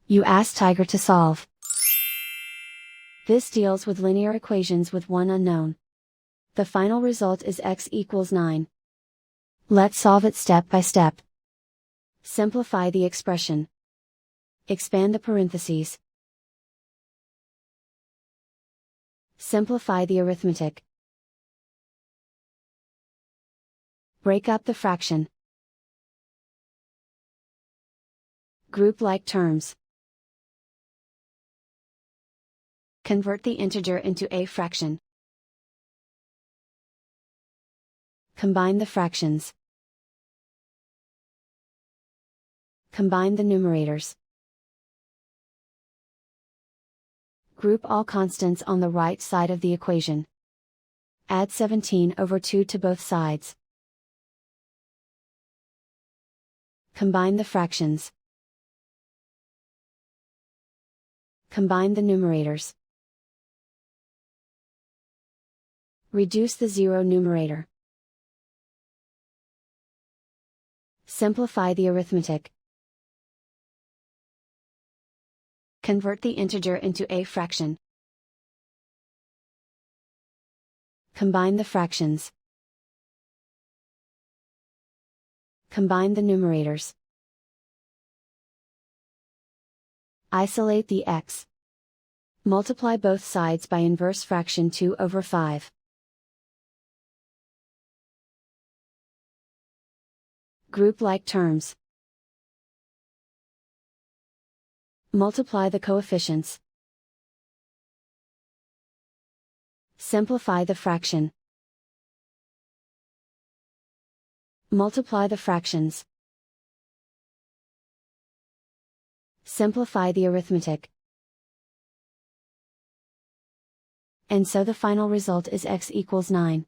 You ask Tiger to solve. This deals with linear equations with one unknown. The final result is x equals 9. Let's solve it step by step. Simplify the expression. Expand the parentheses. Simplify the arithmetic. Break up the fraction. Group like terms. Convert the integer into a fraction. Combine the fractions. Combine the numerators. Group all constants on the right side of the equation. Add 17/2 to both sides. Combine the fractions. Combine the numerators. Reduce the zero numerator. Simplify the arithmetic. Convert the integer into a fraction. Combine the fractions. Combine the numerators. Isolate the x. Multiply both sides by inverse fraction 2/5. Group like terms. Multiply the coefficients. Simplify the fraction. Multiply the fractions. Simplify the arithmetic. And so the final result is x equals 9.